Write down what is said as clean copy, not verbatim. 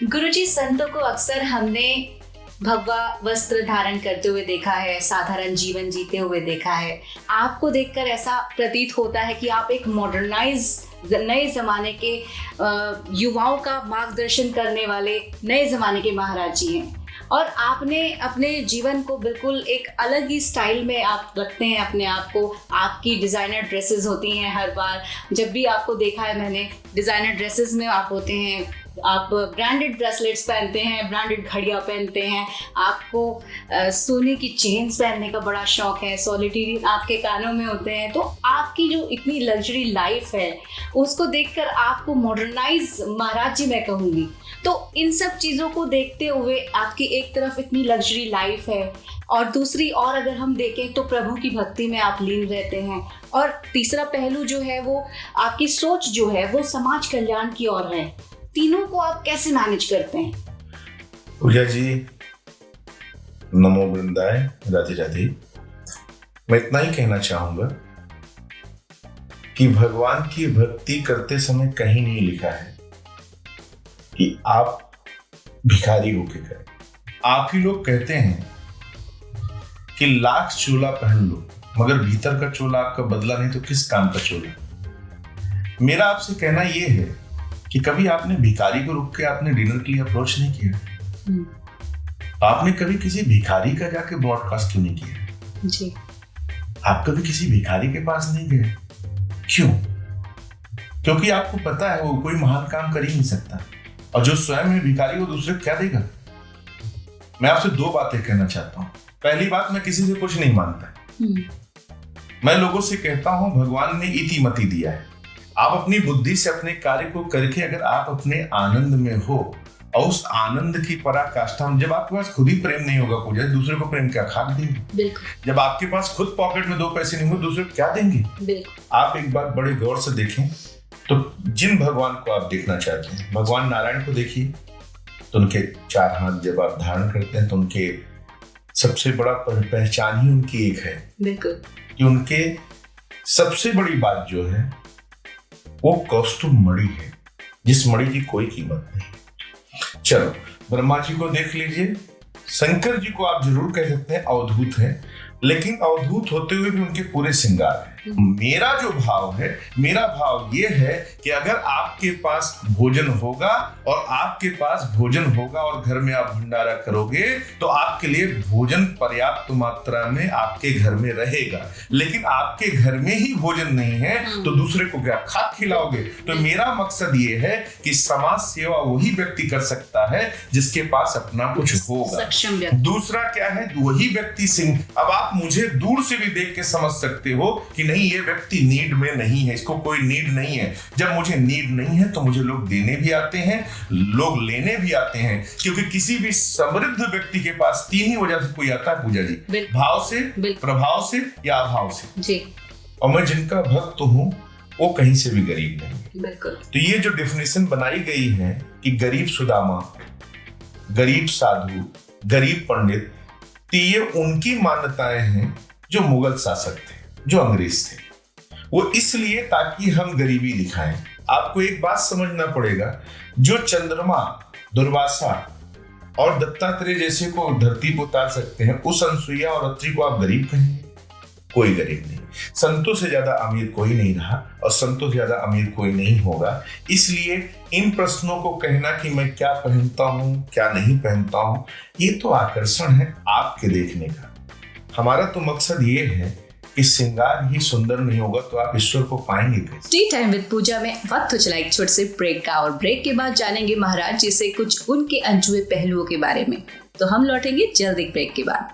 गुरुजी, संतों को अक्सर हमने भगवा वस्त्र धारण करते हुए देखा है, साधारण जीवन जीते हुए देखा है। आपको देखकर ऐसा प्रतीत होता है कि आप एक मॉडर्नाइज नए ज़माने के युवाओं का मार्गदर्शन करने वाले नए ज़माने के महाराज जी हैं, और आपने अपने जीवन को बिल्कुल एक अलग ही स्टाइल में आप रखते हैं अपने आप को। आपकी डिज़ाइनर ड्रेसेस होती हैं, हर बार जब भी आपको देखा है मैंने, डिज़ाइनर ड्रेसेस में आप होते हैं, आप ब्रांडेड ब्रेसलेट्स पहनते हैं, ब्रांडेड घड़ियाँ पहनते हैं, आपको सोने की चेन्स पहनने का बड़ा शौक है, सॉलिटेरियन आपके कानों में होते हैं। तो आपकी जो इतनी लग्जरी लाइफ है उसको देखकर आपको मॉडर्नाइज महाराज जी मैं कहूँगी। तो इन सब चीज़ों को देखते हुए आपकी एक तरफ इतनी लग्जरी लाइफ है और दूसरी और अगर हम देखें तो प्रभु की भक्ति में आप लीन रहते हैं, और तीसरा पहलू जो है वो आपकी सोच जो है वो समाज कल्याण की ओर है। तीनों को आप कैसे मैनेज करते हैं? पूजा जी, नमो वृंदाय, राधे राधे। मैं इतना ही कहना चाहूंगा कि भगवान की भक्ति करते समय कहीं नहीं लिखा है कि आप भिखारी होके करें। आप ही लोग कहते हैं कि लाख चोला पहन लो मगर भीतर का चोला आपका बदला नहीं तो किस काम का चोला। मेरा आपसे कहना यह है कि कभी आपने भिखारी को रुक के आपने डिनर के लिए अप्रोच नहीं किया? आपने कभी किसी भिखारी का जाके ब्रॉडकास्ट क्यों नहीं किया जी? आप कभी किसी भिखारी के पास नहीं गए? क्यों? क्योंकि आपको पता है वो कोई महान काम कर ही नहीं सकता, और जो स्वयं है भिखारी वो दूसरे को क्या देगा। मैं आपसे दो बातें कहना चाहता हूं। पहली बात, मैं किसी से कुछ नहीं मांगता। मैं लोगों से कहता हूं भगवान ने इतिमति दिया है, आप अपनी बुद्धि से अपने कार्य को करके अगर आप अपने आनंद में हो और उस आनंद की पराकाष्ठा में, जब आपके पास खुद ही प्रेम नहीं होगा पूजा, दूसरे को प्रेम क्या खाक देंगे? बिल्कुल। जब आपके पास खुद पॉकेट में 2 पैसे नहीं होंगे दूसरे को क्या देंगे? बिल्कुल। आप एक बात बड़े गौर से देखें तो जिन भगवान को आप देखना चाहते हैं, भगवान नारायण को देखिए तो उनके 4 हाथ जब आप धारण करते हैं तो उनके सबसे बड़ा पहचान ही उनकी एक है। बिल्कुल। कि उनके सबसे बड़ी बात जो है वो कौस्तुभ मणि है, जिस मणि की कोई कीमत नहीं। चलो, ब्रह्मा जी को देख लीजिए, शंकर जी को आप जरूर कह सकते हैं अवधूत है, लेकिन अवधूत होते हुए भी उनके पूरे श्रृंगार है। मेरा जो भाव है, मेरा भाव ये है कि अगर आपके पास भोजन होगा और आपके पास भोजन होगा और घर में आप भंडारा करोगे तो आपके लिए भोजन पर्याप्त मात्रा में आपके घर में रहेगा। लेकिन आपके घर में ही भोजन नहीं है तो दूसरे को क्या खाक खिलाओगे? तो मेरा मकसद ये है कि समाज सेवा वही व्यक्ति कर सकता है जिसके पास अपना कुछ होगा। दूसरा क्या है? वही व्यक्ति सिंह। अब आप मुझे दूर से भी देख के समझ सकते हो कि नहीं, ये व्यक्ति नीड में नहीं है, इसको कोई नीड नहीं है। जब मुझे नीड नहीं है तो मुझे लोग देने भी आते हैं, लोग लेने भी आते हैं, क्योंकि किसी भी समृद्ध व्यक्ति के पास 3 ही वजह से कोई आता है पूजा जी, भाव से, प्रभाव से या अभाव से जी। और मैं जिनका भक्त हूं वो कहीं से भी गरीब नहीं है। बिल्कुल। तो ये जो डेफिनेशन बनाई गई है कि गरीब सुदामा, गरीब साधु, गरीब पंडित, तो ये उनकी मान्यताएं हैं जो मुगल शासक थे, जो अंग्रेज थे। वो इसलिए ताकि हम गरीबी दिखाएं। आपको एक बात समझना पड़ेगा, जो चंद्रमा, दुर्वासा और दत्तात्रेय जैसे को धरती पर उतार सकते हैं, उस अनसुईया और अत्रि को आप गरीब कहेंगे? कोई गरीब नहीं। संतों से ज्यादा अमीर कोई नहीं रहा और संतों से ज्यादा अमीर कोई नहीं होगा। इसलिए इन प्रश्नों को कहना कि मैं क्या पहनता हूं, क्या नहीं पहनता हूं, ये तो आकर्षण है आपके देखने का। हमारा तो मकसद ये है कि श्रृंगार ही सुंदर नहीं होगा तो आप ईश्वर को पाएंगे कैसे? टी टाइम विद पूजा में वक्त हो चला एक छोटे से ब्रेक का, और ब्रेक के बाद जानेंगे महाराज जी से कुछ उनके अनछुए पहलुओं के बारे में। तो हम लौटेंगे जल्द एक ब्रेक के बाद।